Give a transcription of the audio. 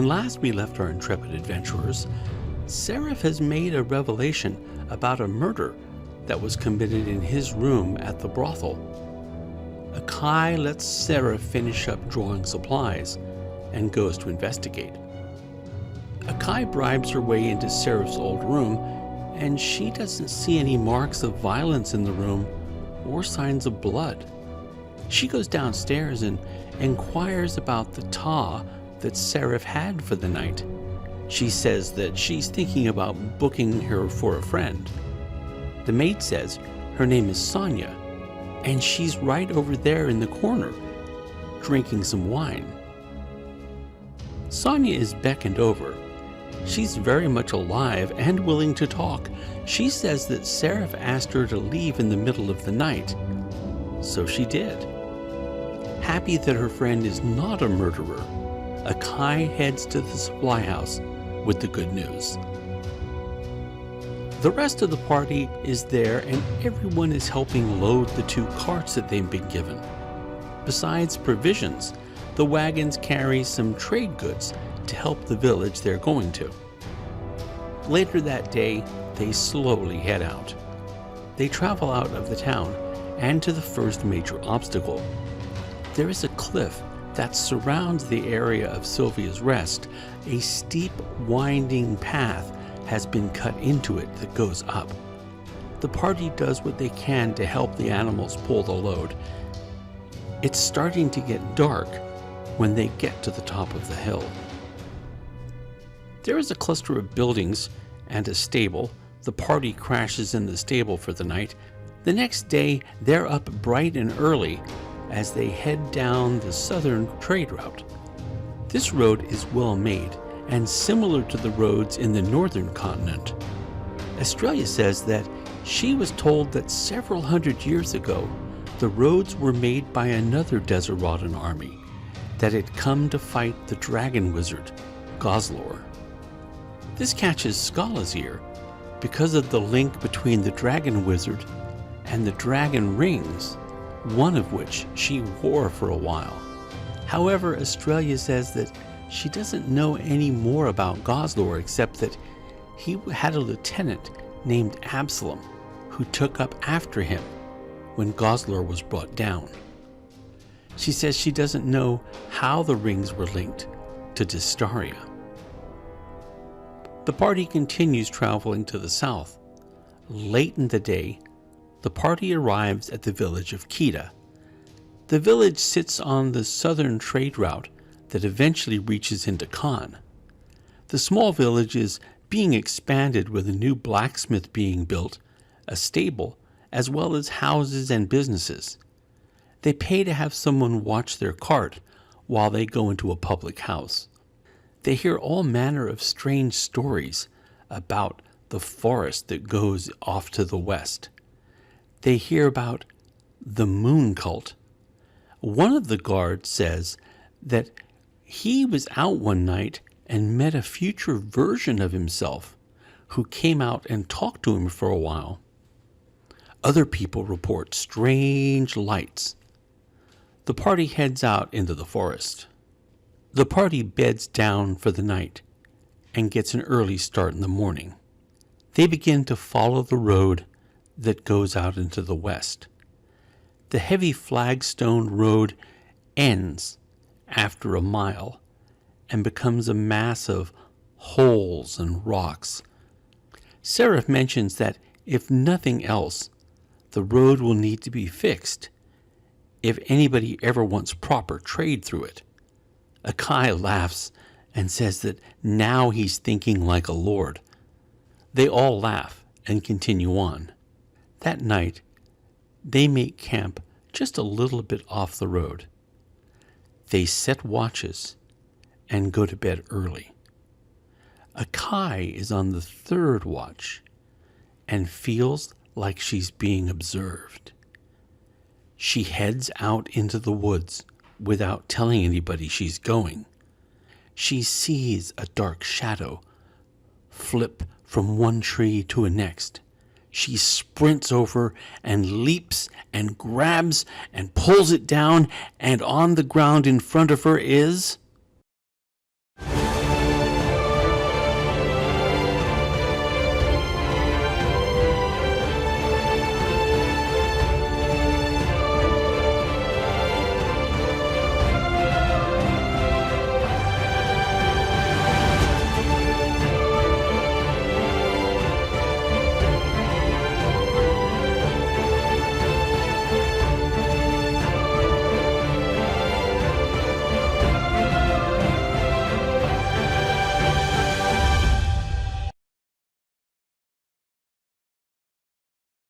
When last we left our intrepid adventurers, Serrif has made a revelation about a murder that was committed in his room at the brothel. Akai lets Serrif finish up drawing supplies and goes to investigate. Akai bribes her way into Serif's old room, and she doesn't see any marks of violence in the room or signs of blood. She goes downstairs and inquires about the taa that Serrif had for the night. She says that she's thinking about booking her for a friend. The maid says her name is Sonya, and she's right over there in the corner, drinking some wine. Sonya is beckoned over. She's very much alive and willing to talk. She says that Serrif asked her to leave in the middle of the night, so she did. Happy that her friend is not a murderer, Akai heads to the supply house with the good news. The rest of the party is there, and everyone is helping load the 2 carts that they've been given. Besides provisions, the wagons carry some trade goods to help the village they're going to. Later that day, they slowly head out. They travel out of the town and to the first major obstacle. There is a cliff that surrounds the area of Sylvia's Rest. A steep, winding path has been cut into it that goes up. The party does what they can to help the animals pull the load. It's starting to get dark when they get to the top of the hill. There is a cluster of buildings and a stable. The party crashes in the stable for the night. The next day, they're up bright and early as they head down the southern trade route. This road is well made and similar to the roads in the northern continent. Australia says that she was told that several hundred years ago, the roads were made by another Deseratan army that had come to fight the dragon wizard, Goslar. This catches Scala's ear because of the link between the dragon wizard and the dragon rings, one of which she wore for a while. However, Australia says that she doesn't know any more about Goslar except that he had a lieutenant named Absalom who took up after him when Goslar was brought down. She says she doesn't know how the rings were linked to Distaria. The party continues traveling to the south. Late in the day, the party arrives at the village of Kita. The village sits on the southern trade route that eventually reaches into Khan. The small village is being expanded with a new blacksmith being built, a stable, as well as houses and businesses. They pay to have someone watch their cart while they go into a public house. They hear all manner of strange stories about the forest that goes off to the west. They hear about the moon cult. One of the guards says that he was out one night and met a future version of himself who came out and talked to him for a while. Other people report strange lights. The party heads out into the forest. The party beds down for the night and gets an early start in the morning. They begin to follow the road that goes out into the west. The heavy flagstone road ends after a mile and becomes a mass of holes and rocks. Serrif mentions that if nothing else, the road will need to be fixed if anybody ever wants proper trade through it. Akai laughs and says that now he's thinking like a lord. They all laugh and continue on. That night, they make camp just a little bit off the road. They set watches and go to bed early. Akai is on the third watch and feels like she's being observed. She heads out into the woods without telling anybody she's going. She sees a dark shadow flip from one tree to a next. She sprints over and leaps and grabs and pulls it down, and on the ground in front of her is